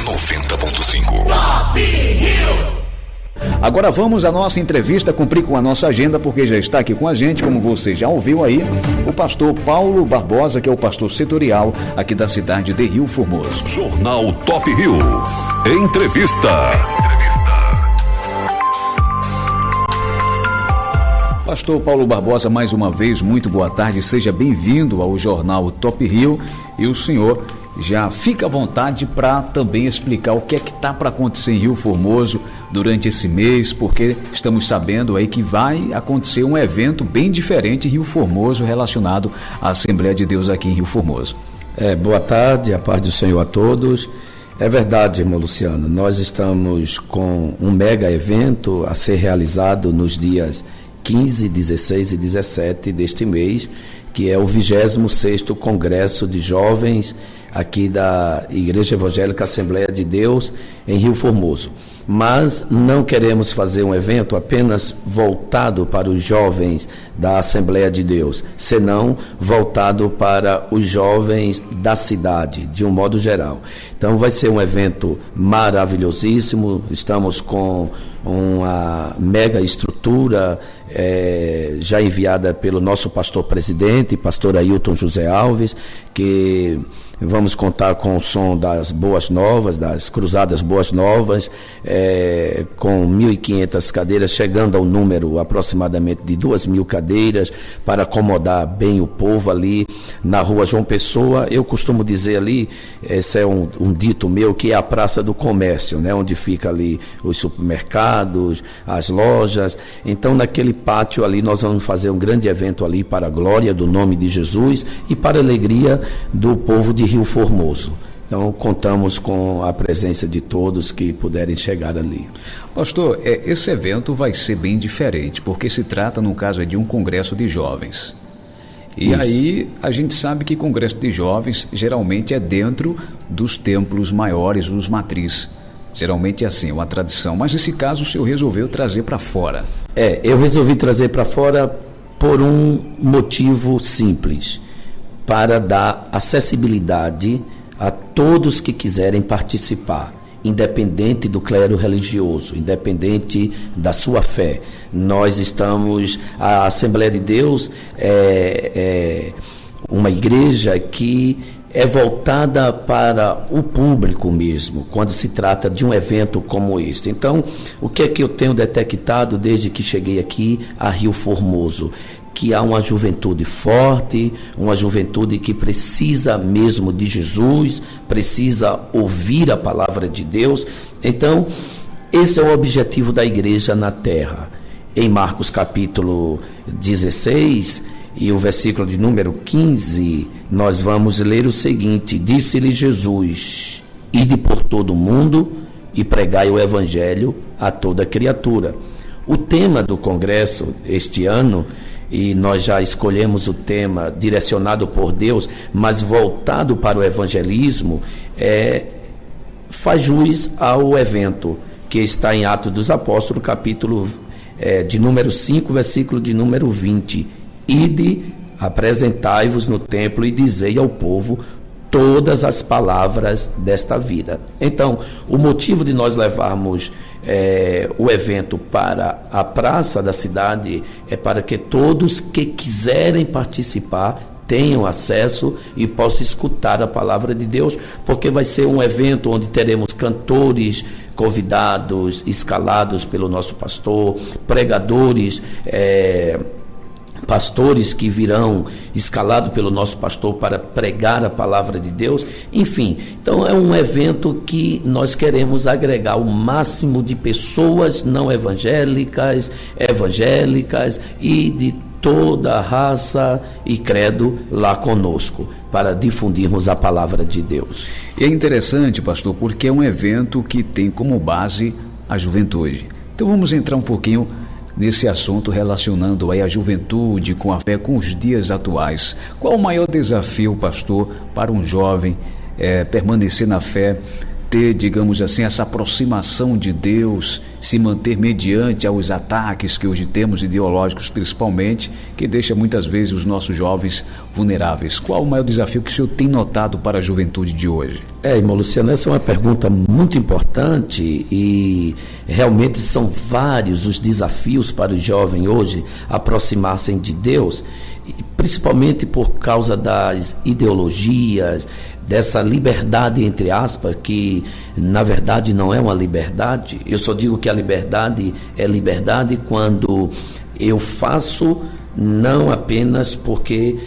90.5. Top Rio. Agora vamos à nossa entrevista, cumprir com a nossa agenda, porque já está aqui com a gente, como você já ouviu aí, o pastor Paulo Barbosa, que é o pastor setorial aqui da cidade de Rio Formoso. Jornal Top Rio. Entrevista. Pastor Paulo Barbosa, mais uma vez, muito boa tarde, seja bem-vindo ao Jornal Top Rio, e o senhor já fica à vontade para também explicar o que é que está para acontecer em Rio Formoso durante esse mês, porque estamos sabendo aí que vai acontecer um evento bem diferente em Rio Formoso relacionado à Assembleia de Deus aqui em Rio Formoso. Boa tarde, a paz do Senhor a todos. É verdade, irmão Luciano, nós estamos com um mega evento a ser realizado nos dias 15, 16 e 17 deste mês, que é o 26º Congresso de Jovens aqui da Igreja Evangélica Assembleia de Deus em Rio Formoso. Mas não queremos fazer um evento apenas voltado para os jovens da Assembleia de Deus, senão voltado para os jovens da cidade, de um modo geral. Então vai ser um evento maravilhosíssimo, estamos com uma mega estrutura já enviada pelo nosso pastor presidente, pastor Ailton José Alves, que vamos contar com o som das Boas Novas, das Cruzadas Boas Novas, com 1.500 cadeiras, chegando ao número aproximadamente de 2.000 cadeiras, para acomodar bem o povo ali na rua João Pessoa. Eu costumo dizer ali, esse é um dito meu, que é a Praça do Comércio, né, onde fica ali os supermercados, as lojas. Então naquele pátio ali nós vamos fazer um grande evento ali para a glória do nome de Jesus e para a alegria do povo de Rio Formoso. Então contamos com a presença de todos que puderem chegar ali. Pastor, esse evento vai ser bem diferente, porque se trata, no caso, de um congresso de jovens. E isso. Aí a gente sabe que congresso de jovens geralmente é dentro dos templos maiores, dos matrizes. Geralmente é assim, uma tradição. Mas nesse caso o senhor resolveu trazer para fora. Eu resolvi trazer para fora por um motivo simples, para dar acessibilidade a todos que quiserem participar, independente do clero religioso, independente da sua fé. A Assembleia de Deus é uma igreja que é voltada para o público mesmo, quando se trata de um evento como este. Então, o que é que eu tenho detectado desde que cheguei aqui a Rio Formoso? Que há uma juventude forte, uma juventude que precisa mesmo de Jesus, precisa ouvir a palavra de Deus. Então, esse é o objetivo da igreja na terra. Em Marcos capítulo 16 e o versículo de número 15, nós vamos ler o seguinte: disse-lhe Jesus: ide por todo o mundo e pregai o evangelho a toda criatura. O tema do congresso este ano, e nós já escolhemos o tema direcionado por Deus, mas voltado para o evangelismo, faz jus ao evento que está em Atos dos Apóstolos, capítulo de número 5, versículo de número 20. Ide, apresentai-vos no templo e dizei ao povo todas as palavras desta vida. Então, o motivo de nós levarmos o evento para a praça da cidade é para que todos que quiserem participar tenham acesso e possam escutar a palavra de Deus, porque vai ser um evento onde teremos cantores convidados, escalados pelo nosso pastor, pregadores, pastores que virão escalados pelo nosso pastor para pregar a palavra de Deus. Enfim, então é um evento que nós queremos agregar o máximo de pessoas não evangélicas, evangélicas e de toda raça e credo lá conosco, para difundirmos a palavra de Deus. E é interessante, pastor, porque é um evento que tem como base a juventude. Então vamos entrar um pouquinho nesse assunto, relacionando aí a juventude com a fé, com os dias atuais. Qual o maior desafio, pastor, para um jovem permanecer na fé ter, digamos assim, essa aproximação de Deus, se manter mediante aos ataques que hoje temos, ideológicos principalmente, que deixa muitas vezes os nossos jovens vulneráveis. Qual o maior desafio que o senhor tem notado para a juventude de hoje? Irmão Luciano, essa é uma pergunta muito importante e realmente são vários os desafios para o jovem hoje aproximar-se de Deus, principalmente por causa das ideologias, dessa liberdade, entre aspas, que na verdade não é uma liberdade. Eu só digo que a liberdade é liberdade quando eu faço não apenas porque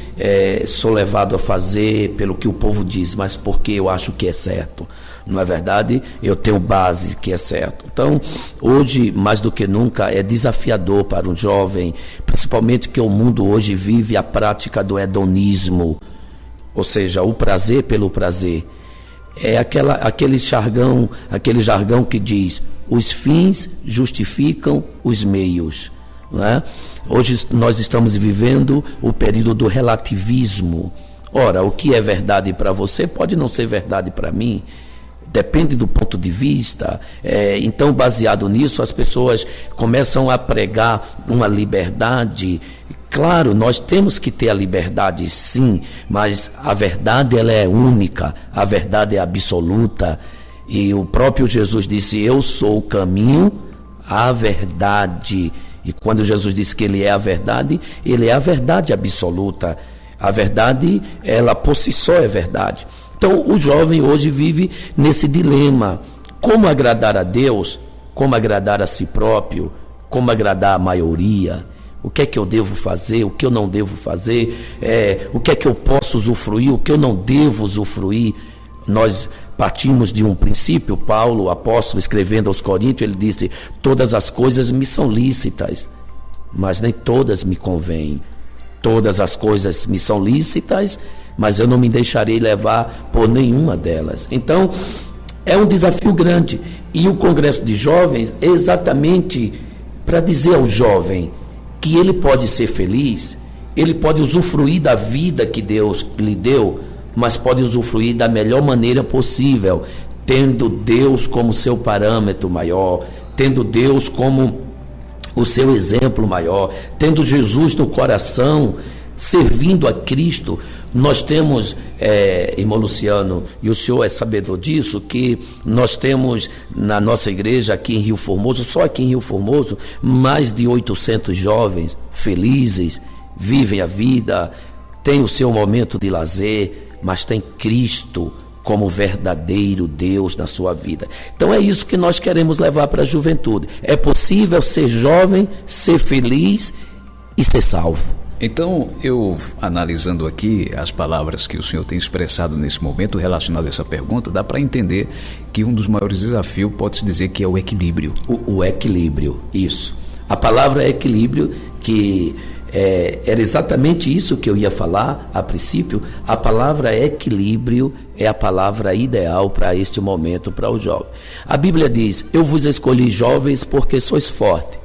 sou levado a fazer pelo que o povo diz, mas porque eu acho que é certo. Não é verdade? Eu tenho base que é certo. Então, hoje, mais do que nunca, é desafiador para um jovem, principalmente que o mundo hoje vive a prática do hedonismo, ou seja, o prazer pelo prazer. É aquele jargão que diz: os fins justificam os meios. Não é? Hoje nós estamos vivendo o período do relativismo. Ora, o que é verdade para você pode não ser verdade para mim. Depende do ponto de vista. Então, baseado nisso, as pessoas começam a pregar uma liberdade. Claro, nós temos que ter a liberdade, sim, mas a verdade ela é única, a verdade é absoluta. E o próprio Jesus disse: eu sou o caminho, a verdade. E quando Jesus disse que ele é a verdade absoluta. A verdade, ela por si só é verdade. Então, o jovem hoje vive nesse dilema: como agradar a Deus, como agradar a si próprio, como agradar a maioria. O que é que eu devo fazer, o que eu não devo fazer, o que é que eu posso usufruir, o que eu não devo usufruir. Nós partimos de um princípio. Paulo, o apóstolo, escrevendo aos Coríntios, ele disse: todas as coisas me são lícitas, mas nem todas me convêm. Todas as coisas me são lícitas, mas eu não me deixarei levar por nenhuma delas. Então, é um desafio grande. E o Congresso de Jovens é exatamente para dizer ao jovem que ele pode ser feliz, ele pode usufruir da vida que Deus lhe deu, mas pode usufruir da melhor maneira possível, tendo Deus como seu parâmetro maior, tendo Deus como o seu exemplo maior, tendo Jesus no coração, servindo a Cristo. Nós temos, irmão Luciano, e o senhor é sabedor disso, que nós temos na nossa igreja aqui em Rio Formoso, só aqui em Rio Formoso, mais de 800 jovens felizes, vivem a vida, têm o seu momento de lazer, mas tem Cristo como verdadeiro Deus na sua vida. Então é isso que nós queremos levar para a juventude. É possível ser jovem, ser feliz e ser salvo. Então, eu analisando aqui as palavras que o senhor tem expressado nesse momento relacionado a essa pergunta, dá para entender que um dos maiores desafios pode-se dizer que é o equilíbrio. O equilíbrio, isso. A palavra equilíbrio, que era exatamente isso que eu ia falar a princípio. A palavra equilíbrio é a palavra ideal para este momento, para o jovem. A Bíblia diz: eu vos escolhi jovens porque sois fortes.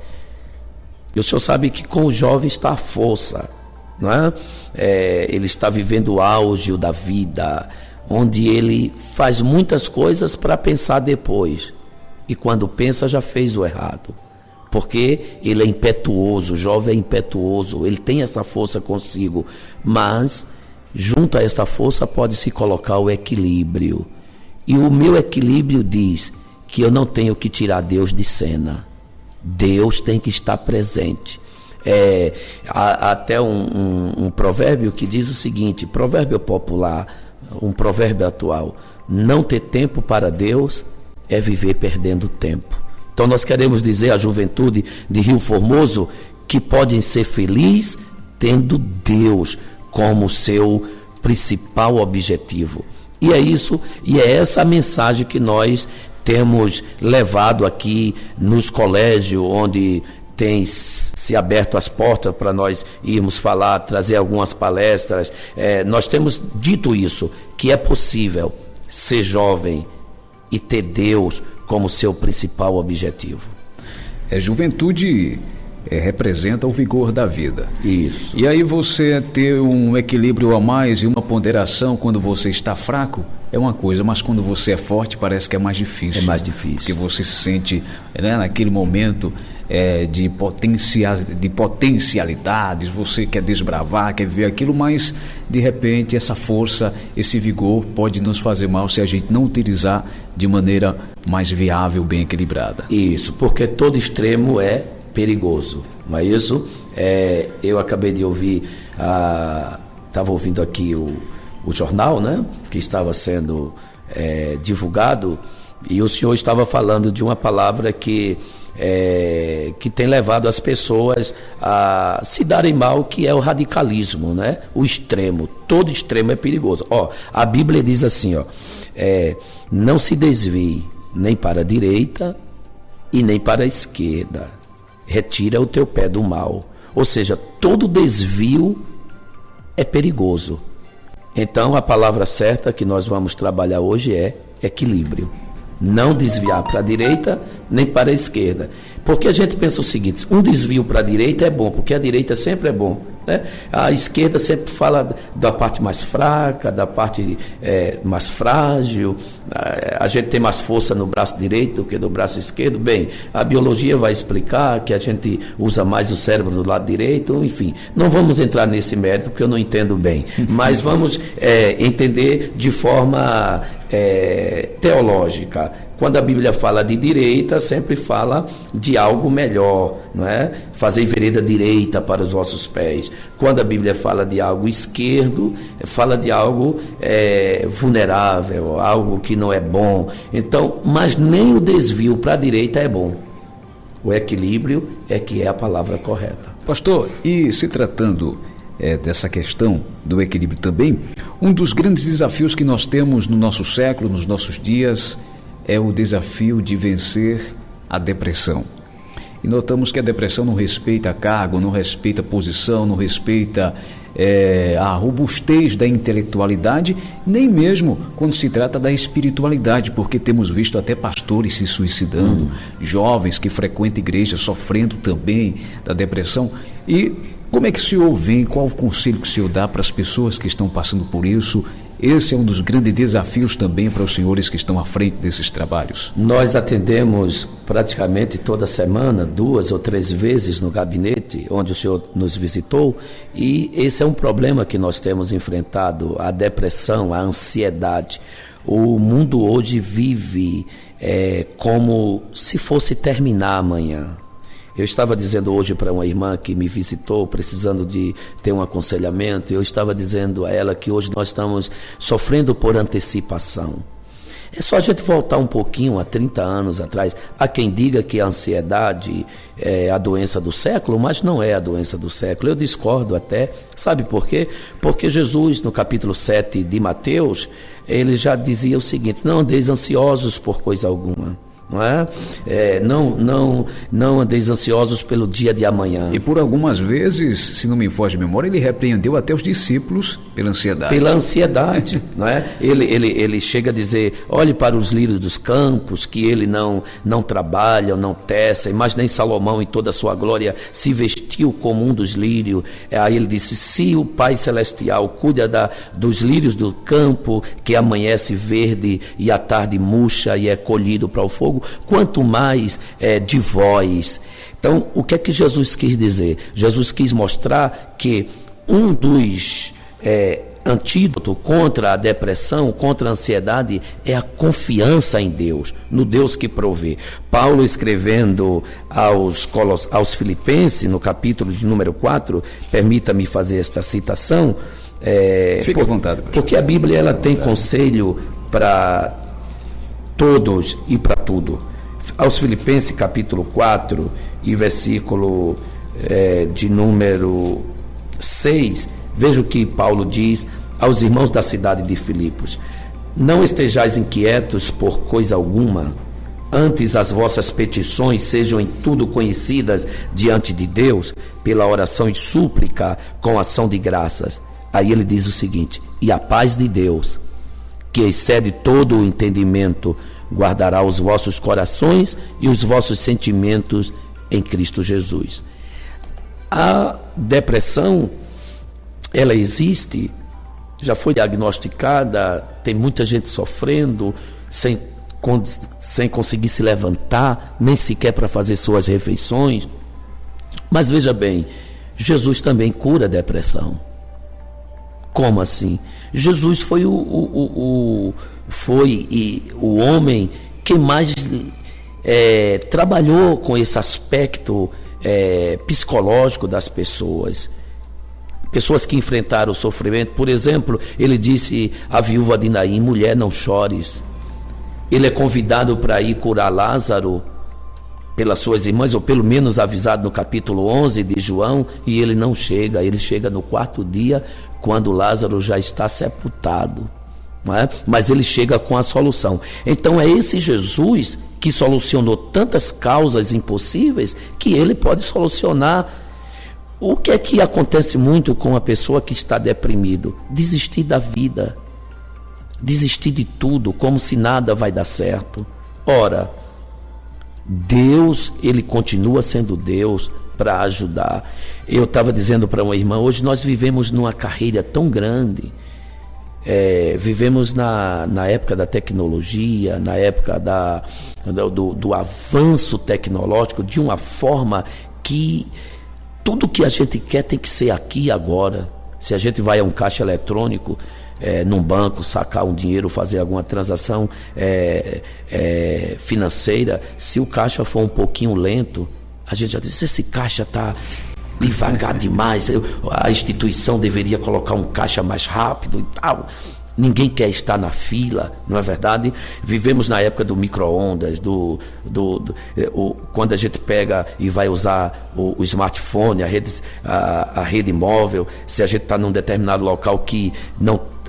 E o senhor sabe que com o jovem está a força, não é? Ele está vivendo o auge da vida, onde ele faz muitas coisas para pensar depois. E quando pensa, já fez o errado. Porque ele é impetuoso, o jovem é impetuoso, ele tem essa força consigo. Mas, junto a essa força, pode-se colocar o equilíbrio. E o meu equilíbrio diz que eu não tenho que tirar Deus de cena. Deus tem que estar presente. Há até um provérbio que diz o seguinte, provérbio popular, um provérbio atual: não ter tempo para Deus é viver perdendo tempo. Então nós queremos dizer à juventude de Rio Formoso que podem ser felizes tendo Deus como seu principal objetivo. E é isso, e é essa a mensagem que nós temos levado aqui nos colégios, onde tem se aberto as portas para nós irmos falar, trazer algumas palestras. Nós temos dito isso, que é possível ser jovem e ter Deus como seu principal objetivo. Juventude representa o vigor da vida. Isso. E aí você ter um equilíbrio a mais e uma ponderação quando você está fraco é uma coisa, mas quando você é forte parece que é mais difícil. É mais difícil. Porque você se sente, né, naquele momento de potencialidades, você quer desbravar, quer ver aquilo, mas de repente essa força, esse vigor pode nos fazer mal se a gente não utilizar de maneira mais viável, bem equilibrada. Isso, porque todo extremo é perigoso, não é isso? Eu acabei de ouvir, estava ouvindo aqui o jornal, né, que estava sendo divulgado, e o senhor estava falando de uma palavra que tem levado as pessoas a se darem mal, que é o radicalismo, né? O extremo. Todo extremo é perigoso. A Bíblia diz assim, não se desvie nem para a direita e nem para a esquerda. Retira o teu pé do mal. Ou seja, todo desvio é perigoso. Então, a palavra certa que nós vamos trabalhar hoje é equilíbrio. Não desviar para a direita nem para a esquerda. Porque a gente pensa o seguinte: um desvio para a direita é bom, porque a direita sempre é bom, né? A esquerda sempre fala da parte mais fraca, da parte mais frágil. A gente tem mais força no braço direito do que no braço esquerdo. Bem, a biologia vai explicar que a gente usa mais o cérebro do lado direito. Enfim, não vamos entrar nesse mérito porque eu não entendo bem, mas vamos entender de forma teológica. Quando a Bíblia fala de direita, sempre fala de algo melhor, não é? Fazer vereda direita para os vossos pés. Quando a Bíblia fala de algo esquerdo, fala de algo vulnerável, algo que não é bom. Então, mas nem o desvio para a direita é bom. O equilíbrio é que é a palavra correta. Pastor, e se tratando dessa questão do equilíbrio também, um dos grandes desafios que nós temos no nosso século, nos nossos dias, é o desafio de vencer a depressão. E notamos que a depressão não respeita cargo, não respeita posição, não respeita a robustez da intelectualidade, nem mesmo quando se trata da espiritualidade, porque temos visto até pastores se suicidando, jovens que frequentam igreja sofrendo também da depressão. E como é que o senhor vem, qual o conselho que o senhor dá para as pessoas que estão passando por isso? Esse é um dos grandes desafios também para os senhores que estão à frente desses trabalhos. Nós atendemos praticamente toda semana, 2 ou 3 vezes no gabinete onde o senhor nos visitou, e esse é um problema que nós temos enfrentado, a depressão, a ansiedade. O mundo hoje vive como se fosse terminar amanhã. Eu estava dizendo hoje para uma irmã que me visitou, precisando de ter um aconselhamento, eu estava dizendo a ela que hoje nós estamos sofrendo por antecipação. É só a gente voltar um pouquinho, há 30 anos atrás. Há quem diga que a ansiedade é a doença do século, mas não é a doença do século. Eu discordo até. Sabe por quê? Porque Jesus, no capítulo 7 de Mateus, ele já dizia o seguinte: não andeis ansiosos por coisa alguma. Não é? Não andeis ansiosos pelo dia de amanhã. E por algumas vezes, se não me foge a memória, ele repreendeu até os discípulos pela ansiedade. Pela ansiedade, não é? Ele chega a dizer: olhe para os lírios dos campos, que ele não trabalham, não tecem, mas nem Salomão em toda a sua glória se vestiu como um dos lírios. Aí ele disse: se o Pai Celestial cuida dos lírios do campo, que amanhece verde e à tarde murcha e é colhido para o fogo, quanto mais de vós. Então, o que é que Jesus quis dizer? Jesus quis mostrar que um dos antídotos contra a depressão, contra a ansiedade, é a confiança em Deus, no Deus que provê. Paulo, escrevendo aos Filipenses, no capítulo de número 4, permita-me fazer esta citação. Fique à vontade. Porque a Bíblia ela tem conselho para todos e para tudo. Aos Filipenses capítulo 4 e versículo de número 6, veja o que Paulo diz aos irmãos da cidade de Filipos: não estejais inquietos por coisa alguma, antes as vossas petições sejam em tudo conhecidas diante de Deus, pela oração e súplica com ação de graças. Aí ele diz o seguinte: e a paz de Deus, que excede todo o entendimento, guardará os vossos corações e os vossos sentimentos em Cristo Jesus. A depressão, ela existe, já foi diagnosticada, tem muita gente sofrendo, sem conseguir se levantar, nem sequer para fazer suas refeições. Mas veja bem, Jesus também cura a depressão. Como assim? Jesus foi o homem que mais trabalhou com esse aspecto psicológico das pessoas. Pessoas que enfrentaram o sofrimento. Por exemplo, ele disse à viúva de Naim: mulher, não chores. Ele é convidado para ir curar Lázaro pelas suas irmãs, ou pelo menos avisado no capítulo 11 de João, e ele não chega. Ele chega no 4º dia, quando Lázaro já está sepultado, não é? Mas ele chega com a solução. Então é esse Jesus que solucionou tantas causas impossíveis, que ele pode solucionar. O que é que acontece muito com a pessoa que está deprimido? Desistir da vida, desistir de tudo, como se nada vai dar certo. Ora, Deus, ele continua sendo Deus para ajudar. Eu estava dizendo para uma irmã, hoje nós vivemos numa carreira tão grande, vivemos na época da tecnologia, na época do avanço tecnológico, de uma forma que tudo que a gente quer tem que ser aqui e agora. Se a gente vai a um caixa eletrônico, num banco, sacar um dinheiro, fazer alguma transação financeira, se o caixa for um pouquinho lento, a gente já diz: esse caixa está devagar demais, a instituição deveria colocar um caixa mais rápido e tal. Ninguém quer estar na fila, não é verdade? Vivemos na época do micro-ondas, quando a gente pega e vai usar o smartphone, a rede móvel. Se a gente está num determinado local que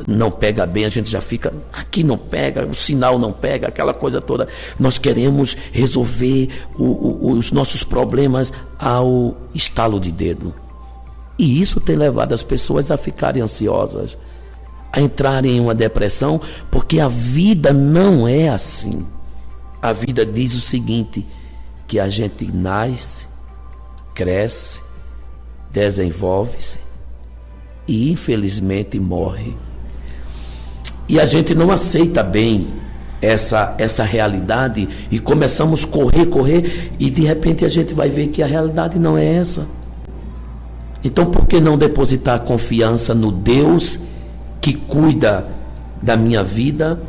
não pega bem, a gente já fica, aqui não pega, o sinal não pega, aquela coisa toda. Nós queremos resolver os nossos problemas ao estalo de dedo. E isso tem levado as pessoas a ficarem ansiosas, a entrarem em uma depressão, porque a vida não é assim. A vida diz o seguinte, que a gente nasce, cresce, desenvolve-se e infelizmente morre. E a gente não aceita bem essa realidade e começamos a correr e de repente a gente vai ver que a realidade não é essa. Então por que não depositar confiança no Deus que cuida da minha vida?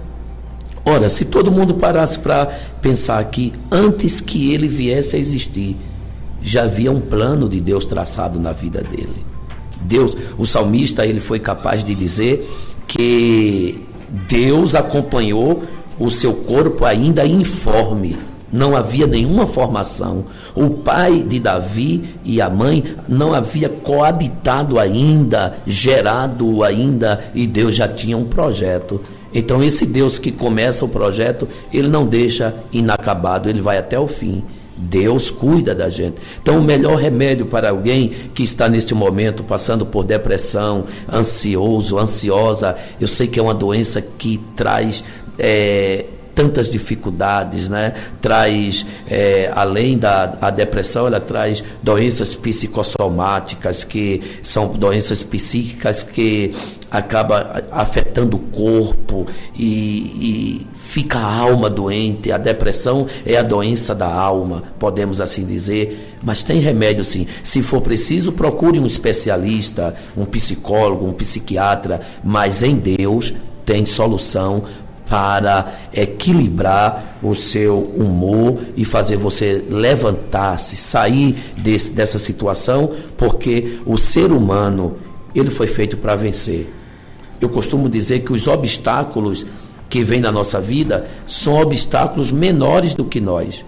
Ora, se todo mundo parasse para pensar que antes que ele viesse a existir, já havia um plano de Deus traçado na vida dele. O salmista, ele foi capaz de dizer que Deus acompanhou o seu corpo ainda informe. Não havia nenhuma formação. O pai de Davi e a mãe não havia coabitado ainda, gerado ainda, e Deus já tinha um projeto. Então esse Deus que começa o projeto, ele não deixa inacabado, ele vai até o fim. Deus cuida da gente. Então o melhor remédio para alguém que está neste momento passando por depressão, ansioso, ansiosa, eu sei que é uma doença que traz tantas dificuldades, né? Traz, além da depressão, ela traz doenças psicossomáticas, que são doenças psíquicas que acabam afetando o corpo e fica a alma doente. A depressão é a doença da alma, podemos assim dizer, mas tem remédio sim. Se for preciso, procure um especialista, um psicólogo, um psiquiatra, mas em Deus tem solução para equilibrar o seu humor e fazer você levantar-se, sair dessa situação, porque o ser humano, ele foi feito para vencer. Eu costumo dizer que os obstáculos que vêm na nossa vida são obstáculos menores do que nós,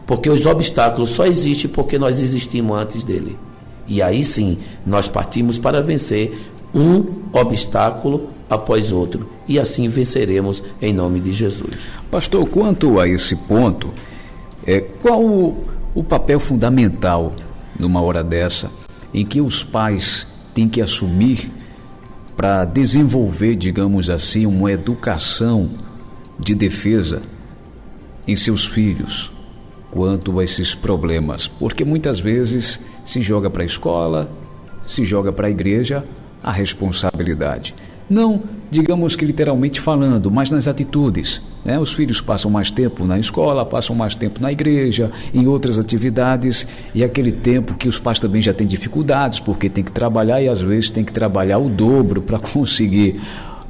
porque os obstáculos só existem porque nós existimos antes dele. E aí sim, nós partimos para vencer um obstáculo após outro, e assim venceremos em nome de Jesus. Pastor, quanto a esse ponto, qual o papel fundamental numa hora dessa, em que os pais têm que assumir para desenvolver, digamos assim, uma educação de defesa em seus filhos? quanto a esses problemas, porque muitas vezes se joga para a escola, se joga para a igreja a responsabilidade. Não, digamos que literalmente falando, mas nas atitudes, né? Os filhos passam mais tempo na escola, passam mais tempo na igreja, em outras atividades, e aquele tempo que os pais também já têm dificuldades, porque tem que trabalhar e às vezes tem que trabalhar o dobro para conseguir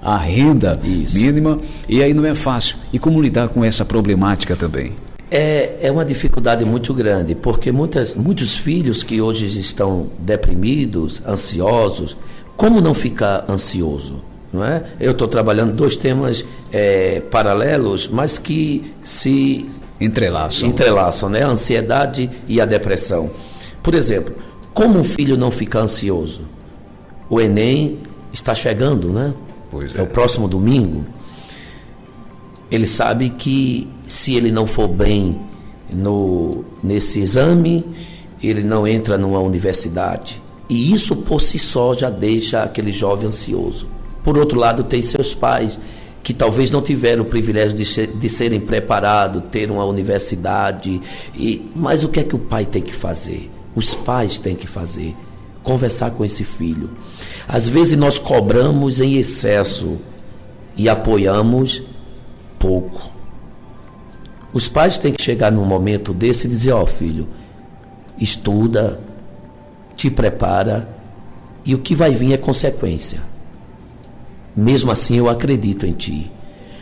a renda mínima, e aí não é fácil. E como lidar com essa problemática também? É uma dificuldade muito grande, porque muitos filhos que hoje estão deprimidos, ansiosos, como não ficar ansioso? Não é? Eu estou trabalhando 2 temas paralelos, mas que se entrelaçam, né? A ansiedade e a depressão. Por exemplo, como um filho não ficar ansioso? O Enem está chegando, né? Pois é o próximo domingo. Ele sabe que se ele não for bem nesse exame, ele não entra numa universidade. E isso por si só já deixa aquele jovem ansioso. Por outro lado, tem seus pais que talvez não tiveram o privilégio de serem preparados, ter uma universidade. Mas o que é que o pai tem que fazer? Os pais têm que fazer. Conversar com esse filho. Às vezes nós cobramos em excesso e apoiamos pouco. Os pais têm que chegar num momento desse e dizer: ó, filho, estuda, te prepara, e o que vai vir é consequência. Mesmo assim, eu acredito em ti.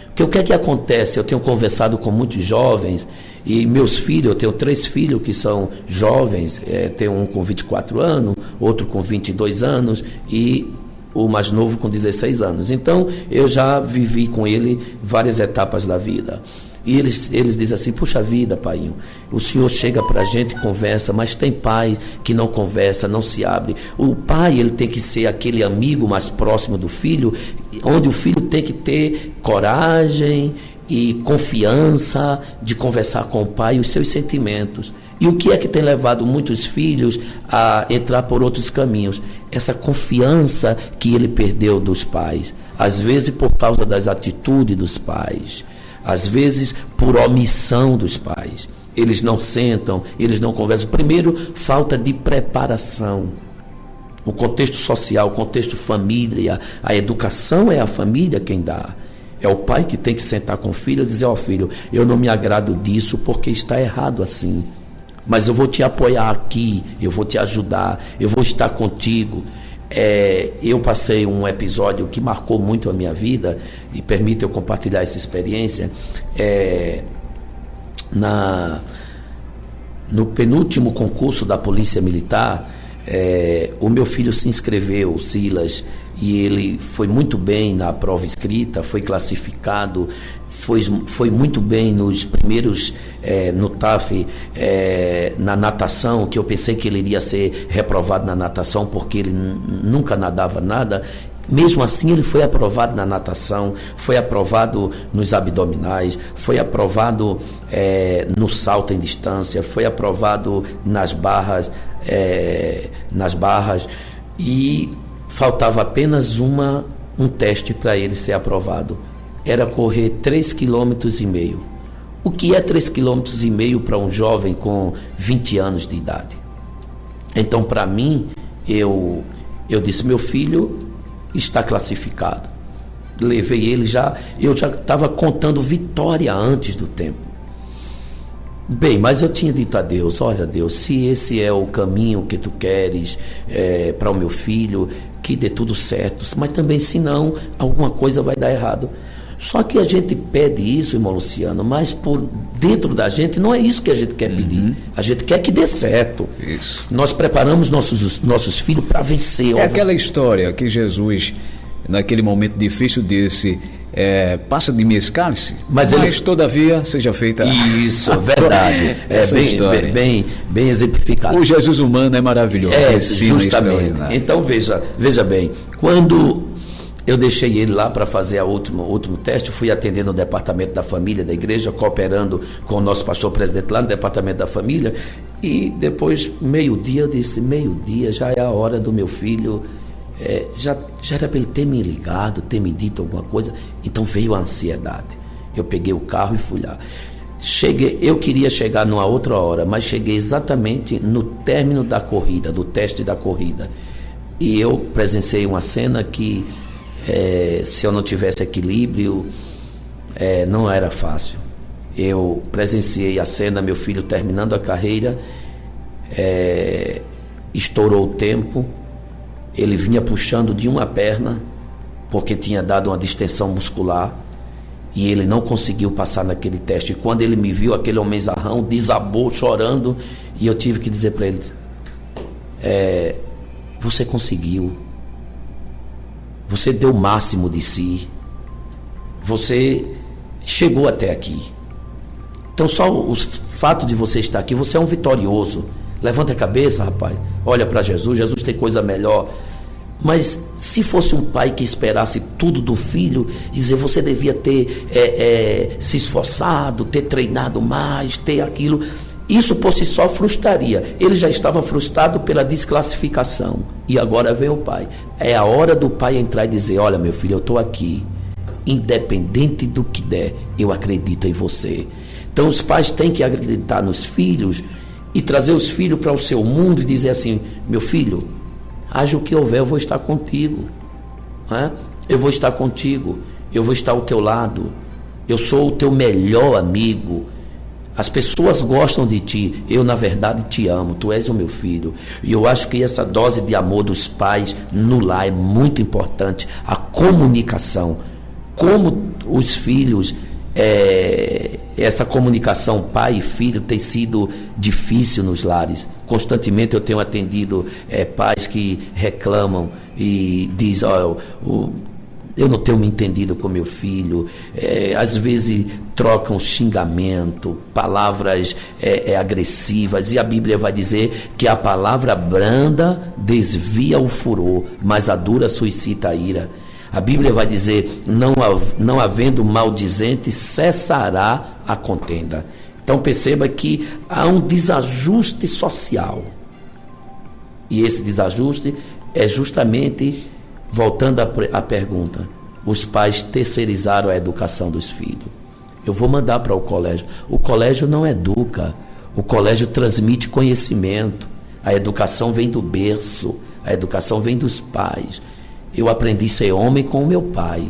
Porque o que é que acontece? Eu tenho conversado com muitos jovens, e meus filhos, eu tenho 3 filhos que são jovens, tenho um com 24 anos, outro com 22 anos, e o mais novo com 16 anos. Então, eu já vivi com ele várias etapas da vida. E eles dizem assim: puxa vida, pai, o senhor chega para a gente e conversa, mas tem pai que não conversa, não se abre. O pai, ele tem que ser aquele amigo mais próximo do filho, onde o filho tem que ter coragem e confiança de conversar com o pai os seus sentimentos. E o que é que tem levado muitos filhos a entrar por outros caminhos? Essa confiança que ele perdeu dos pais, às vezes por causa das atitudes dos pais, às vezes por omissão dos pais. Eles não sentam, eles não conversam. Primeiro, falta de preparação. O contexto social, o contexto família, a educação é a família quem dá. É o pai que tem que sentar com o filho e dizer: ó, filho, eu não me agrado disso porque está errado assim. Mas eu vou te apoiar aqui, eu vou te ajudar, eu vou estar contigo. Eu passei um episódio que marcou muito a minha vida, e permite eu compartilhar essa experiência. No penúltimo concurso da Polícia Militar, o meu filho se inscreveu, o Silas, e ele foi muito bem na prova escrita, foi classificado, foi muito bem nos primeiros, no TAF, na natação, que eu pensei que ele iria ser reprovado na natação, porque ele nunca nadava nada. Mesmo assim, ele foi aprovado na natação, foi aprovado nos abdominais, foi aprovado no salto em distância, foi aprovado nas barras, e faltava apenas um teste para ele ser aprovado. Era correr 3,5 km. O que é 3,5 km para um jovem com 20 anos de idade? Então, para mim, eu disse: meu filho está classificado. Levei ele eu já estava contando vitória antes do tempo. Bem, mas eu tinha dito a Deus: olha, Deus, se esse é o caminho que tu queres para o meu filho, que dê tudo certo, mas também, se não, alguma coisa vai dar errado. Só que a gente pede isso, irmão Luciano, mas por dentro da gente não é isso que a gente quer pedir. A gente quer que dê certo. Isso. Nós preparamos nossos filhos para vencer. Aquela história que Jesus, naquele momento difícil, disse: passa de mim esse cálice, mas todavia seja feita. Isso, verdade. Bem exemplificado. O Jesus humano é maravilhoso. Justamente. Então veja bem, quando eu deixei ele lá para fazer o último teste, fui atendendo o departamento da família da igreja, cooperando com o nosso pastor presidente lá no departamento da família, e depois, meio-dia, eu disse: meio-dia, já é a hora do meu filho, já era para ele ter me ligado, ter me dito alguma coisa. Então veio a ansiedade. Eu peguei o carro e fui lá. eu queria chegar numa outra hora, mas cheguei exatamente no término da corrida, do teste da corrida. E eu presenciei uma cena que, se eu não tivesse equilíbrio, não era fácil. Eu presenciei a cena, meu filho terminando a carreira, estourou o tempo, ele vinha puxando de uma perna, porque tinha dado uma distensão muscular, e ele não conseguiu passar naquele teste. E quando ele me viu, aquele homenzarrão desabou chorando, e eu tive que dizer para ele, você conseguiu, você deu o máximo de si, você chegou até aqui. Então só o fato de você estar aqui, você é um vitorioso. Levanta a cabeça, rapaz, olha para Jesus, Jesus tem coisa melhor. Mas se fosse um pai que esperasse tudo do filho, dizer, você devia ter se esforçado, ter treinado mais, ter aquilo, isso por si só frustraria. Ele já estava frustrado pela desclassificação, e agora vem o pai. É a hora do pai entrar e dizer, olha meu filho, eu estou aqui, independente do que der, eu acredito em você. Então os pais têm que acreditar nos filhos e trazer os filhos para o seu mundo e dizer assim, meu filho, haja o que houver, eu vou estar contigo, eu vou estar contigo, eu vou estar ao teu lado, eu sou o teu melhor amigo, as pessoas gostam de ti, eu na verdade te amo, tu és o meu filho. E eu acho que essa dose de amor dos pais no lar é muito importante, a comunicação, como os filhos, essa comunicação pai e filho tem sido difícil nos lares. Constantemente eu tenho atendido pais que reclamam e dizem, eu não tenho me entendido com meu filho, às vezes trocam xingamento, palavras agressivas, e a Bíblia vai dizer que a palavra branda desvia o furor, mas a dura suscita a ira. A Bíblia vai dizer, não havendo maldizente, cessará a contenda. Então perceba que há um desajuste social. E esse desajuste é justamente, voltando à pergunta, os pais terceirizaram a educação dos filhos. Eu vou mandar para o colégio não educa, o colégio transmite conhecimento, a educação vem do berço, a educação vem dos pais. Eu aprendi a ser homem com o meu pai.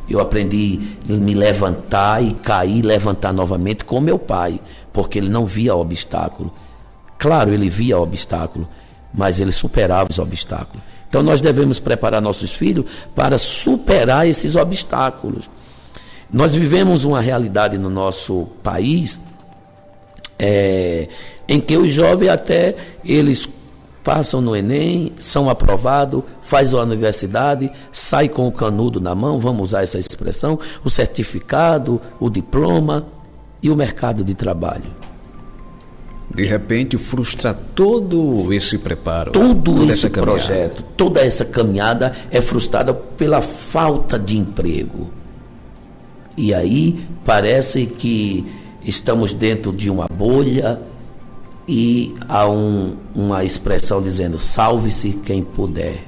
Eu aprendi a me levantar e cair, levantar novamente com o meu pai, porque ele não via obstáculo. Claro, ele via obstáculo, mas ele superava os obstáculos. Então nós devemos preparar nossos filhos para superar esses obstáculos. Nós vivemos uma realidade no nosso país em que os jovens até eles passam no Enem, são aprovados, faz a universidade, sai com o canudo na mão, vamos usar essa expressão, o certificado, o diploma e o mercado de trabalho. De repente frustra todo esse preparo. Todo esse projeto, toda essa caminhada é frustrada pela falta de emprego. E aí parece que estamos dentro de uma bolha, e há uma expressão dizendo, salve-se quem puder.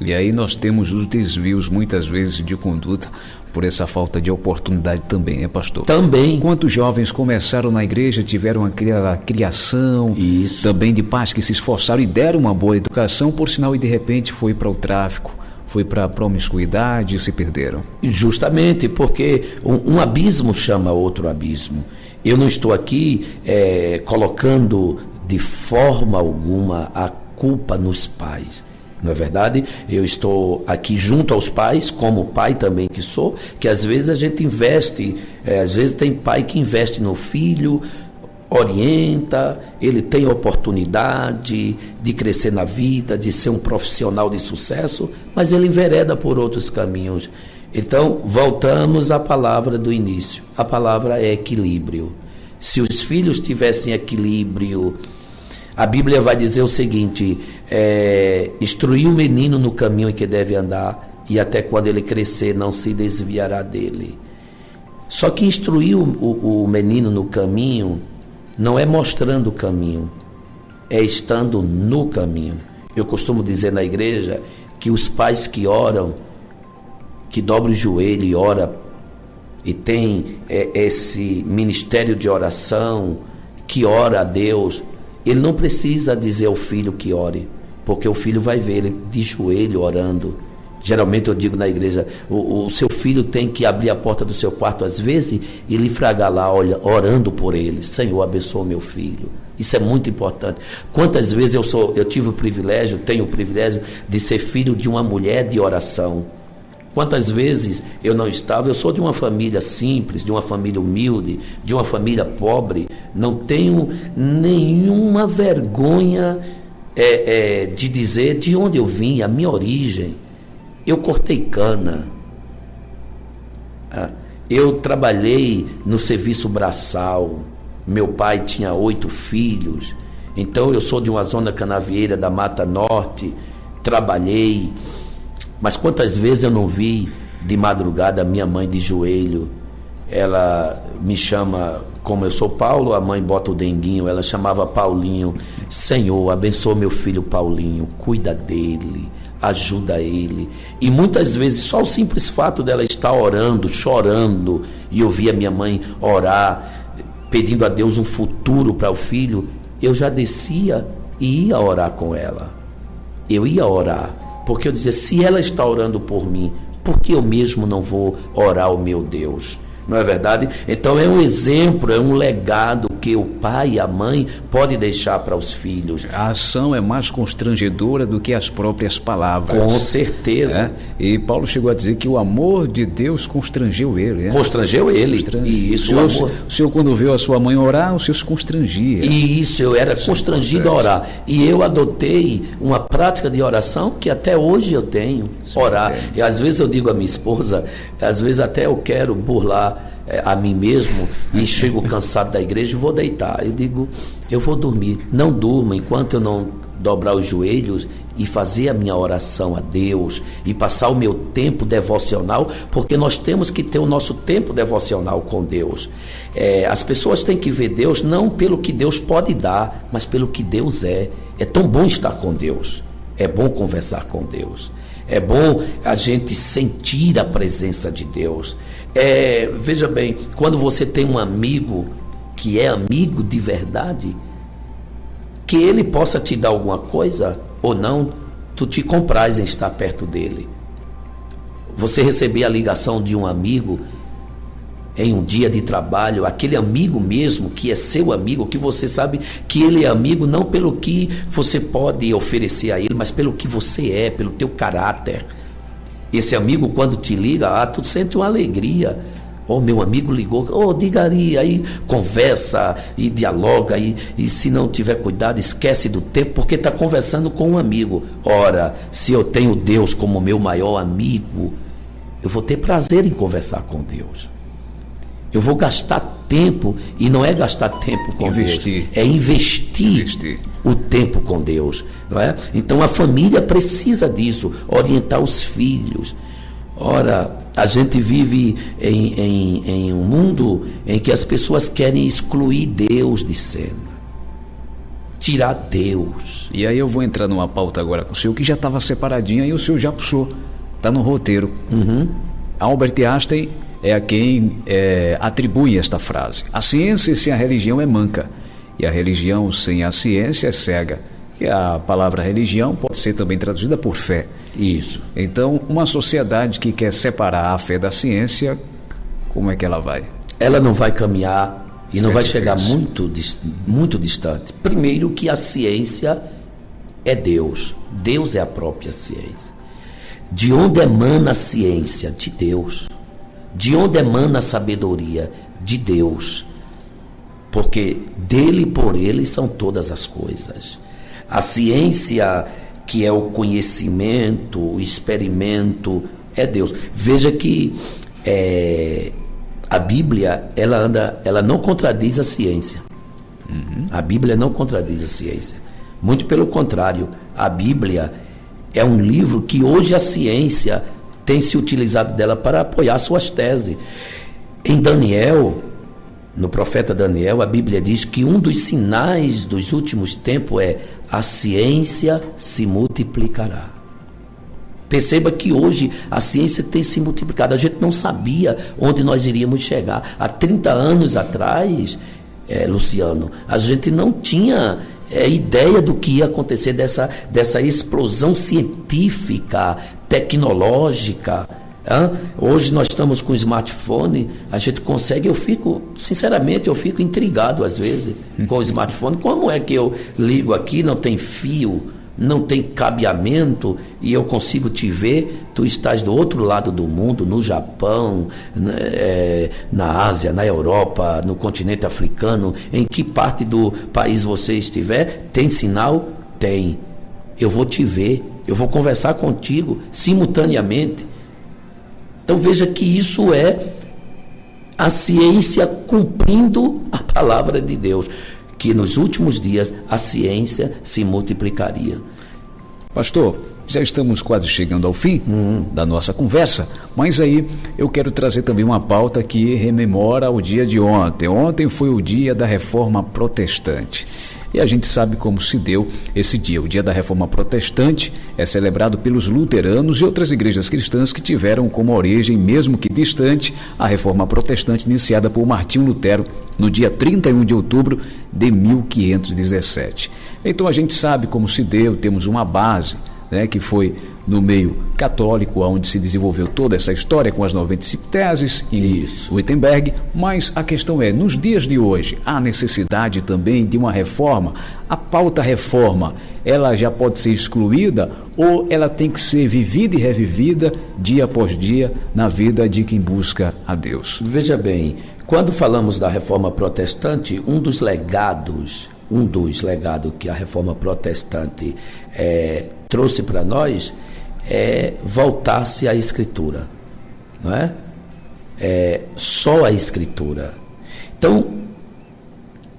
E aí nós temos os desvios muitas vezes de conduta por essa falta de oportunidade também, pastor? Também. Quantos jovens começaram na igreja, tiveram a criação, isso, também de pais que se esforçaram e deram uma boa educação, por sinal, e de repente foi para o tráfico, foi para a promiscuidade e se perderam. Justamente porque um abismo chama outro abismo. Eu não estou aqui colocando de forma alguma a culpa nos pais. Não é verdade? Eu estou aqui junto aos pais, como pai também que sou, que às vezes a gente investe, às vezes tem pai que investe no filho, orienta, ele tem oportunidade de crescer na vida, de ser um profissional de sucesso, mas ele envereda por outros caminhos. Então, voltamos à palavra do início. A palavra é equilíbrio. Se os filhos tivessem equilíbrio, a Bíblia vai dizer o seguinte, instruir o menino no caminho em que deve andar, e até quando ele crescer não se desviará dele. Só que instruir o menino no caminho não é mostrando o caminho, é estando no caminho. Eu costumo dizer na igreja que os pais que oram, que dobram o joelho e oram, e tem esse ministério de oração, que ora a Deus, ele não precisa dizer ao filho que ore, porque o filho vai ver ele de joelho orando. Geralmente eu digo na igreja, o seu filho tem que abrir a porta do seu quarto às vezes e lhe fragar lá, olha, orando por ele. Senhor, abençoa meu filho. Isso é muito importante. Quantas vezes eu tive o privilégio, tenho o privilégio de ser filho de uma mulher de oração. Quantas vezes eu não estava, eu sou de uma família simples, de uma família humilde, de uma família pobre, não tenho nenhuma vergonha de dizer de onde eu vim, a minha origem. Eu cortei cana, eu trabalhei no serviço braçal, meu pai tinha 8 filhos, então eu sou de uma zona canavieira da Mata Norte, trabalhei, mas quantas vezes eu não vi de madrugada minha mãe de joelho, ela me chama, como eu sou Paulo, a mãe bota o denguinho, ela chamava Paulinho, Senhor, abençoa meu filho Paulinho, cuida dele, ajuda ele. E muitas vezes só o simples fato dela estar orando, chorando, e eu via minha mãe orar, pedindo a Deus um futuro para o filho, eu já descia e ia orar com ela. Eu ia orar, porque eu dizia, se ela está orando por mim, por que eu mesmo não vou orar ao meu Deus? Não é verdade? Então é um exemplo, é um legado que o pai e a mãe podem deixar para os filhos. A ação é mais constrangedora do que as próprias palavras. Com certeza. E Paulo chegou a dizer que o amor de Deus constrangeu ele. Constrangeu ele. E isso, o senhor, quando viu a sua mãe orar, o senhor se constrangia. E isso, eu era constrangido a orar. E eu adotei uma prática de oração que até hoje eu tenho, orar. E às vezes eu digo à minha esposa, às vezes até eu quero burlar a mim mesmo e chego cansado da igreja e vou deitar. Eu digo, eu vou dormir. Não durma enquanto eu não dobrar os joelhos e fazer a minha oração a Deus e passar o meu tempo devocional, porque nós temos que ter o nosso tempo devocional com Deus. As pessoas têm que ver Deus não pelo que Deus pode dar, mas pelo que Deus é. É tão bom estar com Deus, é bom conversar com Deus, é bom a gente sentir a presença de Deus. Veja bem, quando você tem um amigo que é amigo de verdade, que ele possa te dar alguma coisa ou não, tu te compraz em estar perto dele. Você receber a ligação de um amigo em um dia de trabalho, aquele amigo mesmo que é seu amigo, que você sabe que ele é amigo não pelo que você pode oferecer a ele, mas pelo que você é, pelo teu caráter. Esse amigo, quando te liga, tu sente uma alegria. Meu amigo ligou, diga aí conversa e dialoga, e se não tiver cuidado, esquece do tempo, porque está conversando com um amigo. Ora, se eu tenho Deus como meu maior amigo, eu vou ter prazer em conversar com Deus. Eu vou gastar tempo, e não é gastar tempo com Deus, é investir o tempo com Deus, não é? Então a família precisa disso, orientar os filhos. Ora, a gente vive em um mundo em que as pessoas querem excluir Deus de cena, tirar Deus. E aí eu vou entrar numa pauta agora com o senhor que já estava separadinha e o senhor já puxou, está no roteiro. Albert Einstein é a quem atribui esta frase: a ciência sem a religião é manca, e a religião sem a ciência é cega. Que a palavra religião pode ser também traduzida por fé. Isso. Então, uma sociedade que quer separar a fé da ciência, como é que ela vai? Ela não vai caminhar e não vai chegar muito distante. Primeiro que a ciência é Deus. Deus é a própria ciência. De onde emana a ciência? De Deus. De onde emana a sabedoria? De Deus. Porque dele e por ele são todas as coisas. A ciência, que é o conhecimento, o experimento, é Deus. Veja que a Bíblia, ela não contradiz a ciência. A Bíblia não contradiz a ciência. Muito pelo contrário, a Bíblia é um livro que hoje a ciência tem se utilizado dela para apoiar suas teses. Em Daniel, no profeta Daniel, a Bíblia diz que um dos sinais dos últimos tempos é: a ciência se multiplicará. Perceba que hoje a ciência tem se multiplicado. A gente não sabia onde nós iríamos chegar. Há 30 anos atrás, Luciano, a gente não tinha ideia do que ia acontecer dessa explosão científica, tecnológica. Hoje nós estamos com o smartphone, a gente consegue, sinceramente, eu fico intrigado às vezes com o smartphone. Como é que eu ligo aqui, não tem fio, não tem cabeamento e eu consigo te ver? Tu estás do outro lado do mundo, no Japão, na Ásia, na Europa, no continente africano, em que parte do país você estiver, tem sinal? Tem. Eu vou te ver, eu vou conversar contigo simultaneamente. Então veja que isso é a ciência cumprindo a palavra de Deus, que nos últimos dias a ciência se multiplicaria. Pastor, já estamos quase chegando ao fim da nossa conversa, mas aí eu quero trazer também uma pauta que rememora o dia de ontem. Ontem foi o dia da Reforma Protestante. E a gente sabe como se deu esse dia. O dia da Reforma Protestante é celebrado pelos luteranos e outras igrejas cristãs que tiveram como origem, mesmo que distante, a Reforma Protestante iniciada por Martinho Lutero no dia 31 de outubro de 1517. Então a gente sabe como se deu, temos uma base, que foi no meio católico, onde se desenvolveu toda essa história com as 95 teses em Wittenberg, mas a questão é, nos dias de hoje, há necessidade também de uma reforma? A pauta reforma, ela já pode ser excluída ou ela tem que ser vivida e revivida dia após dia na vida de quem busca a Deus? Veja bem, quando falamos da Reforma Protestante, um dos legados que a Reforma Protestante trouxe para nós é voltar-se à Escritura, não é? Só a Escritura. Então,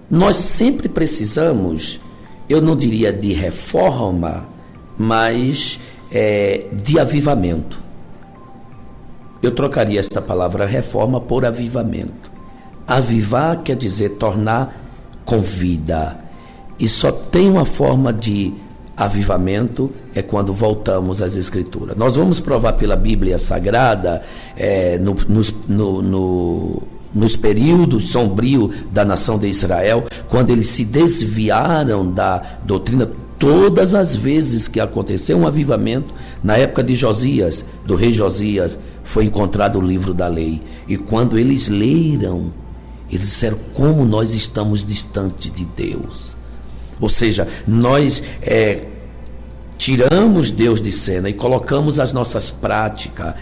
nós sempre precisamos, eu não diria de reforma, mas de avivamento. Eu trocaria esta palavra reforma por avivamento. Avivar quer dizer tornar com vida. E só tem uma forma de avivamento, é quando voltamos às Escrituras. Nós vamos provar pela Bíblia Sagrada, nos períodos sombrios da nação de Israel, quando eles se desviaram da doutrina. Todas as vezes que aconteceu um avivamento, na época de Josias, do rei Josias, foi encontrado o livro da lei. E quando eles leram, eles disseram: como nós estamos distante de Deus. Ou seja, nós tiramos Deus de cena e colocamos as nossas práticas.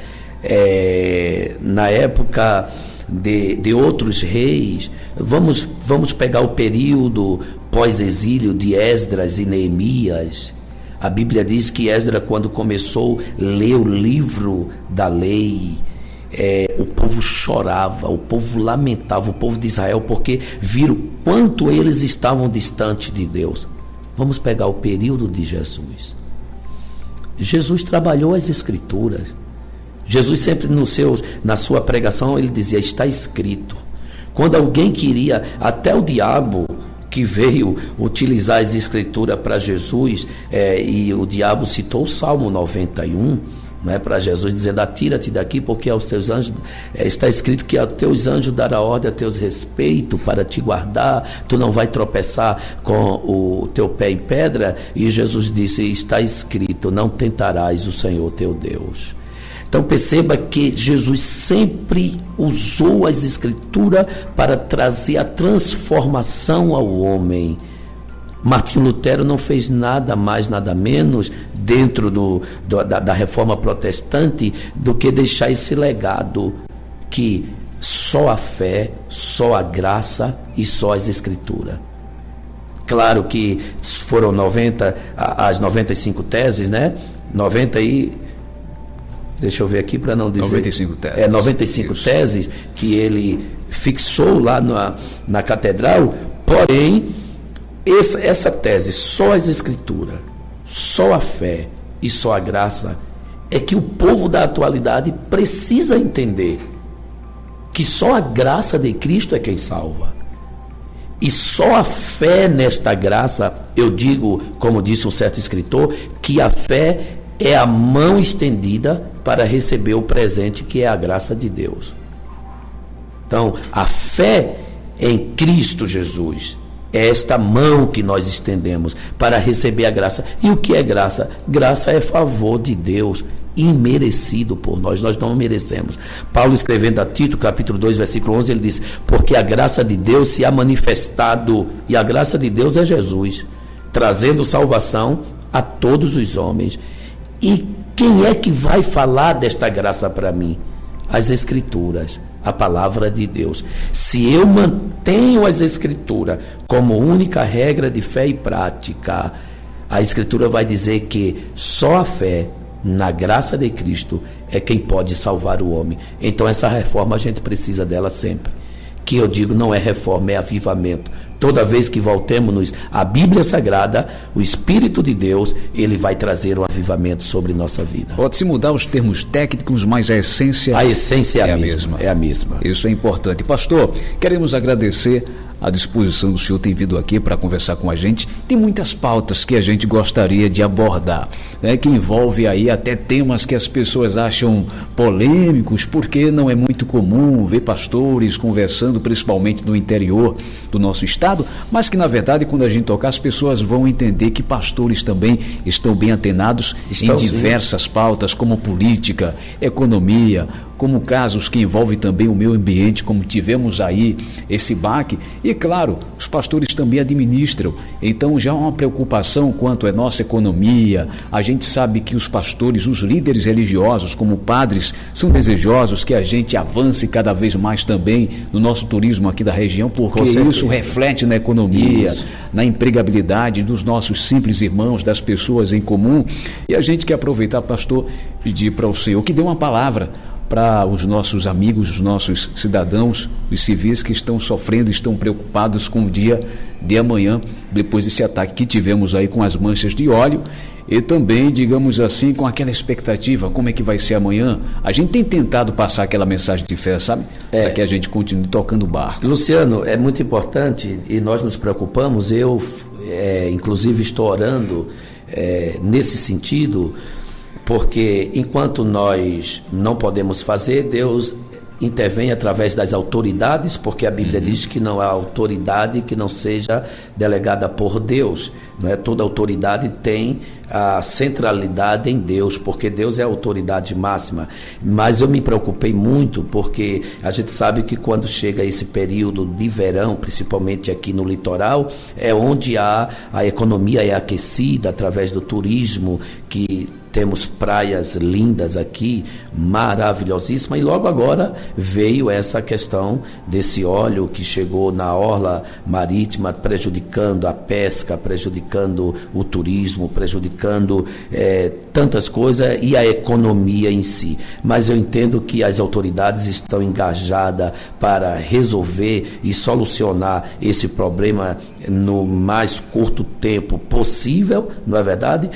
Na época de outros reis, vamos pegar o período pós-exílio de Esdras e Neemias. A Bíblia diz que Esdras, quando começou a ler o livro da lei, o povo chorava, o povo lamentava, o povo de Israel, porque viram quanto eles estavam distantes de Deus. Vamos pegar o período de Jesus. Jesus trabalhou as Escrituras. Jesus sempre na sua pregação, ele dizia: está escrito. Quando alguém queria, até o diabo que veio utilizar as Escrituras para Jesus, e o diabo citou o Salmo 91, para Jesus, dizendo: atira-te daqui, porque aos teus anjos está escrito que aos teus anjos dará ordem a teus respeitos para te guardar, tu não vai tropeçar com o teu pé em pedra. E Jesus disse: está escrito, não tentarás o Senhor teu Deus. Então perceba que Jesus sempre usou as Escrituras para trazer a transformação ao homem. Martinho Lutero não fez nada mais, nada menos, dentro da Reforma Protestante, do que deixar esse legado, que só a fé, só a graça e só as Escrituras. Claro que foram as 95 teses, 90 e... Deixa eu ver aqui para não dizer... 95 teses. 95 teses que ele fixou lá na catedral, porém... Essa tese, só as Escrituras, só a fé e só a graça, é que o povo da atualidade precisa entender que só a graça de Cristo é quem salva. E só a fé nesta graça, eu digo, como disse um certo escritor, que a fé é a mão estendida para receber o presente que é a graça de Deus. Então, a fé em Cristo Jesus é esta mão que nós estendemos para receber a graça. E o que é graça? Graça é favor de Deus, imerecido por nós não merecemos. Paulo, escrevendo a Tito, capítulo 2, versículo 11, ele diz: porque a graça de Deus se há manifestado, e a graça de Deus é Jesus, trazendo salvação a todos os homens. E quem é que vai falar desta graça para mim? As Escrituras, a palavra de Deus. Se eu mantenho as Escrituras como única regra de fé e prática, a Escritura vai dizer que só a fé na graça de Cristo é quem pode salvar o homem. Então essa reforma a gente precisa dela sempre. Que eu digo, não é reforma, é avivamento. Toda vez que voltemos à Bíblia Sagrada, o Espírito de Deus, ele vai trazer um avivamento sobre nossa vida. Pode-se mudar os termos técnicos, mas a essência é a mesma. É a mesma. Isso é importante. Pastor, queremos agradecer a disposição do senhor, tem vindo aqui para conversar com a gente. Tem muitas pautas que a gente gostaria de abordar, né, que envolve aí até temas que as pessoas acham polêmicos, porque não é muito comum ver pastores conversando, principalmente no interior do nosso estado, mas que na verdade quando a gente tocar as pessoas vão entender que pastores também estão bem antenados em diversas pautas, como política, economia, como casos que envolvem também o meio ambiente, como tivemos aí esse baque. E claro, os pastores também administram, então já há uma preocupação quanto à nossa economia. A gente sabe que os pastores, os líderes religiosos, como padres, são desejosos que a gente avance cada vez mais também no nosso turismo aqui da região, porque isso reflete na economia, na empregabilidade dos nossos simples irmãos, das pessoas em comum. E a gente quer aproveitar, pastor, pedir para o senhor que dê uma palavra para os nossos amigos, os nossos cidadãos, os civis que estão sofrendo, estão preocupados com o dia de amanhã, depois desse ataque que tivemos aí com as manchas de óleo, e também, digamos assim, com aquela expectativa, como é que vai ser amanhã? A gente tem tentado passar aquela mensagem de fé, sabe? Para que a gente continue tocando o barco. Luciano, é muito importante e nós nos preocupamos, eu inclusive estou orando nesse sentido, porque enquanto nós não podemos fazer, Deus intervém através das autoridades, porque a Bíblia diz que não há autoridade que não seja delegada por Deus, não é? Toda autoridade tem a centralidade em Deus, porque Deus é a autoridade máxima. Mas eu me preocupei muito, porque a gente sabe que quando chega esse período de verão, principalmente aqui no litoral, é onde a economia é aquecida através do turismo, que temos praias lindas aqui, maravilhosíssimas, e logo agora veio essa questão desse óleo que chegou na orla marítima, prejudicando a pesca, prejudicando o turismo, prejudicando tantas coisas e a economia em si. Mas eu entendo que as autoridades estão engajadas para resolver e solucionar esse problema no mais curto tempo possível, não é verdade?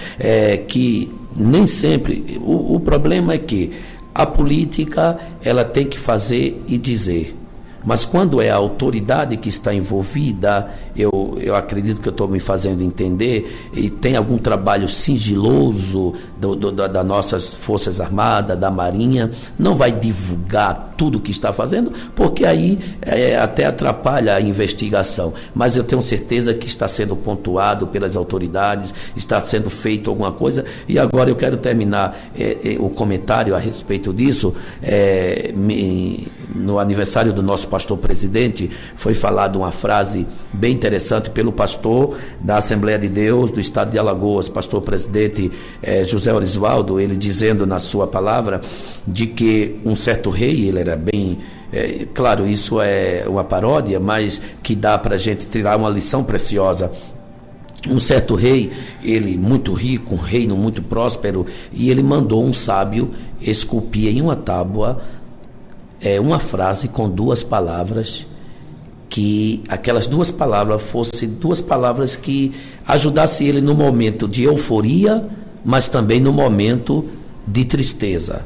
Que nem sempre, o problema é que a política ela tem que fazer e dizer, mas quando é a autoridade que está envolvida, eu acredito que eu estou me fazendo entender, e tem algum trabalho sigiloso das nossas Forças Armadas, da Marinha, não vai divulgar tudo o que está fazendo, porque aí até atrapalha a investigação. Mas eu tenho certeza que está sendo pontuado pelas autoridades, está sendo feito alguma coisa. E agora eu quero terminar o comentário a respeito disso. No aniversário do nosso pastor presidente, foi falada uma frase bem interessante pelo pastor da Assembleia de Deus do estado de Alagoas, pastor presidente José Orisvaldo, ele dizendo na sua palavra de que um certo rei, ele era bem... claro, isso é uma paródia, mas que dá para a gente tirar uma lição preciosa. Um certo rei, ele muito rico, um reino muito próspero, e ele mandou um sábio esculpir em uma tábua uma frase com duas palavras, que aquelas duas palavras fossem duas palavras que ajudassem ele no momento de euforia, mas também no momento de tristeza.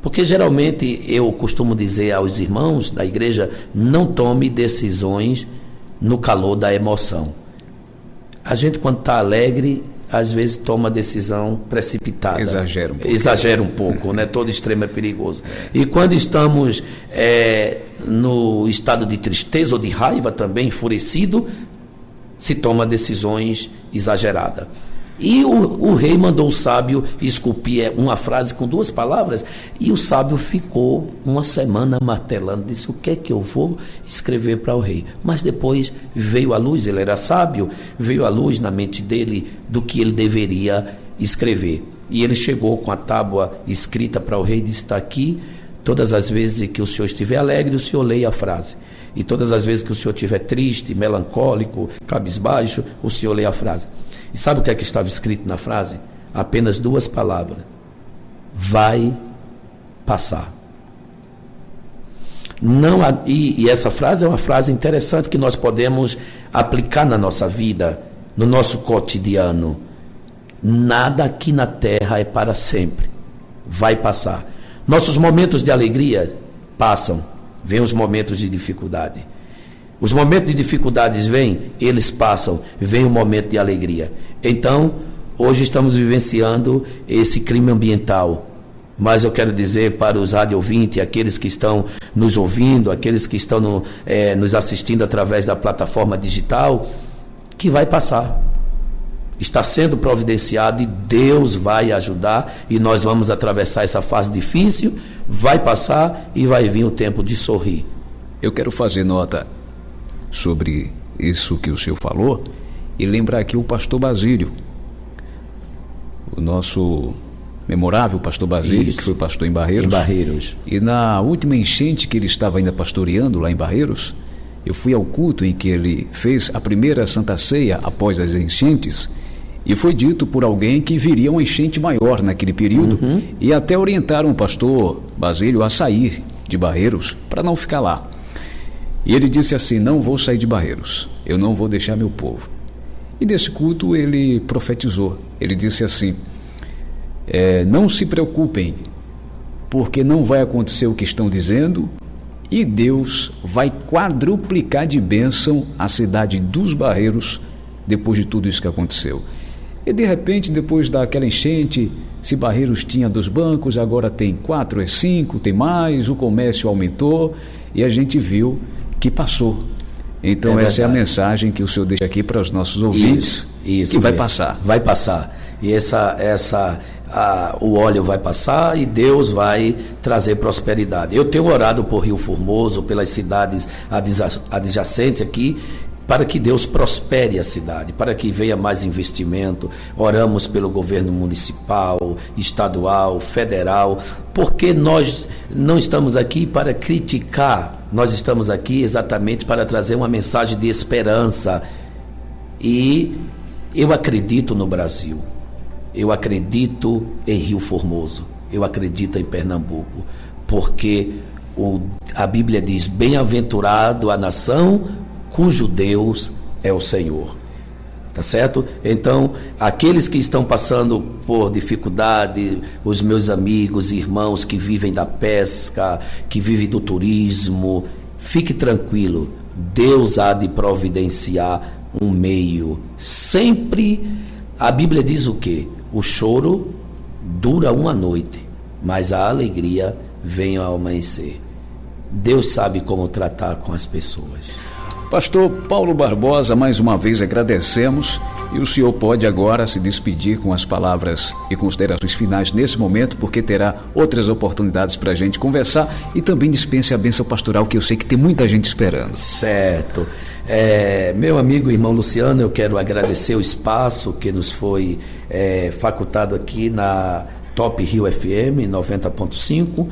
Porque geralmente eu costumo dizer aos irmãos da igreja, não tome decisões no calor da emoção. A gente, quando está alegre, às vezes toma decisão precipitada. Exagera um pouco, né? Todo extremo é perigoso. E quando estamos no estado de tristeza ou de raiva também, enfurecido, se toma decisões exageradas. E o rei mandou o sábio esculpir uma frase com 2 palavras, e o sábio ficou uma semana martelando, disse: o que é que eu vou escrever para o rei? Mas depois veio a luz, ele era sábio, veio a luz na mente dele do que ele deveria escrever. E ele chegou com a tábua escrita para o rei e disse: está aqui, todas as vezes que o senhor estiver alegre, o senhor leia a frase. E todas as vezes que o senhor estiver triste, melancólico, cabisbaixo, o senhor leia a frase. E sabe o que é que estava escrito na frase? Apenas 2 palavras: vai passar. Não, e essa frase é uma frase interessante que nós podemos aplicar na nossa vida, no nosso cotidiano. Nada aqui na terra é para sempre, vai passar. Nossos momentos de alegria passam, vêm os momentos de dificuldade. Os momentos de dificuldades vêm, eles passam, vem o momento de alegria. Então, hoje estamos vivenciando esse crime ambiental. Mas eu quero dizer para os rádio ouvintes, aqueles que estão nos ouvindo, aqueles que estão nos assistindo através da plataforma digital, que vai passar. Está sendo providenciado e Deus vai ajudar, e nós vamos atravessar essa fase difícil, vai passar e vai vir o tempo de sorrir. Eu quero fazer nota sobre isso que o senhor falou e lembrar aqui o pastor Basílio, o nosso memorável pastor Basílio, que foi pastor em Barreiros. E na última enchente que ele estava ainda pastoreando lá em Barreiros, eu fui ao culto em que ele fez a primeira Santa Ceia após as enchentes, e foi dito por alguém que viria uma enchente maior naquele período, e até orientaram o pastor Basílio a sair de Barreiros para não ficar lá. E ele disse assim: não vou sair de Barreiros, eu não vou deixar meu povo. E nesse culto ele profetizou, ele disse assim: não se preocupem, porque não vai acontecer o que estão dizendo, e Deus vai quadruplicar de bênção a cidade dos Barreiros depois de tudo isso que aconteceu. E de repente, depois daquela enchente, se Barreiros tinha 2 bancos, agora tem 4, 5, tem mais, o comércio aumentou, e a gente viu que passou. Então essa é a mensagem que o senhor deixa aqui para os nossos ouvintes, isso que vai passar. Vai passar. E o óleo vai passar e Deus vai trazer prosperidade. Eu tenho orado por Rio Formoso, pelas cidades adjacentes aqui, para que Deus prospere a cidade, para que venha mais investimento. Oramos pelo governo municipal, estadual, federal, porque nós não estamos aqui para criticar, nós estamos aqui exatamente para trazer uma mensagem de esperança. E eu acredito no Brasil, eu acredito em Rio Formoso, eu acredito em Pernambuco, porque a Bíblia diz: bem-aventurado a nação cujo Deus é o Senhor. Tá certo? Então, aqueles que estão passando por dificuldade, os meus amigos e irmãos que vivem da pesca, que vivem do turismo, fique tranquilo, Deus há de providenciar um meio. Sempre, a Bíblia diz o quê? O choro dura uma noite, mas a alegria vem ao amanhecer. Deus sabe como tratar com as pessoas. Pastor Paulo Barbosa, mais uma vez agradecemos, e o senhor pode agora se despedir com as palavras e considerações finais nesse momento, porque terá outras oportunidades para a gente conversar, e também dispense a bênção pastoral, que eu sei que tem muita gente esperando. Certo. Meu amigo e irmão Luciano, eu quero agradecer o espaço que nos foi facultado aqui na Top Rio FM 90.5,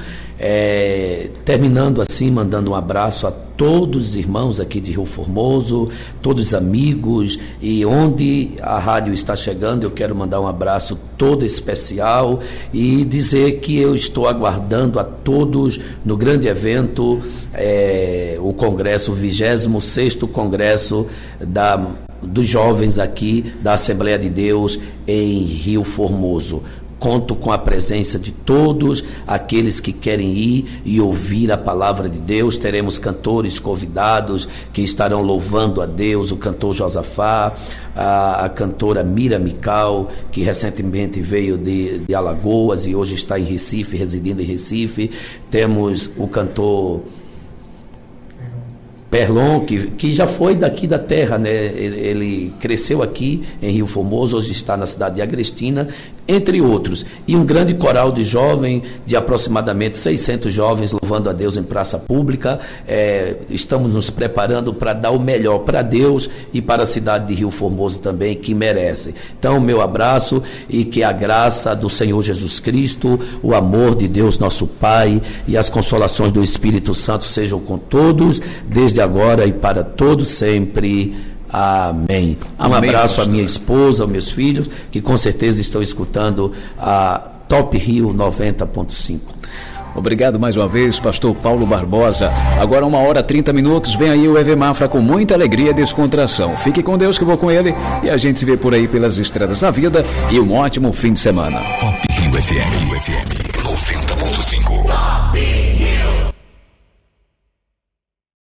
terminando assim, mandando um abraço a todos os irmãos aqui de Rio Formoso, todos os amigos, e onde a rádio está chegando, eu quero mandar um abraço todo especial e dizer que eu estou aguardando a todos no grande evento, o congresso, o 26º congresso dos jovens aqui da Assembleia de Deus em Rio Formoso. Conto com a presença de todos aqueles que querem ir e ouvir a palavra de Deus. Teremos cantores convidados que estarão louvando a Deus, o cantor Josafá, a cantora Mira Mical, que recentemente veio de Alagoas e hoje está em Recife, residindo em Recife. Temos o cantor Perlon, que já foi daqui da terra, né? Ele cresceu aqui em Rio Formoso, hoje está na cidade de Agrestina, entre outros. E um grande coral de jovens, de aproximadamente 600 jovens, louvando a Deus em praça pública. Estamos nos preparando para dar o melhor para Deus e para a cidade de Rio Formoso também, que merece. Então, meu abraço, e que a graça do Senhor Jesus Cristo, o amor de Deus nosso Pai e as consolações do Espírito Santo sejam com todos, desde agora e para todos sempre. Amém. Um abraço à minha esposa, aos meus filhos, que com certeza estão escutando a Top Rio 90.5. Obrigado mais uma vez, pastor Paulo Barbosa. Agora 1h30, vem aí o EV Mafra com muita alegria e descontração. Fique com Deus, que eu vou com ele, e a gente se vê por aí pelas estradas da vida, e um ótimo fim de semana. Top Rio FM 90.5. Top Rio.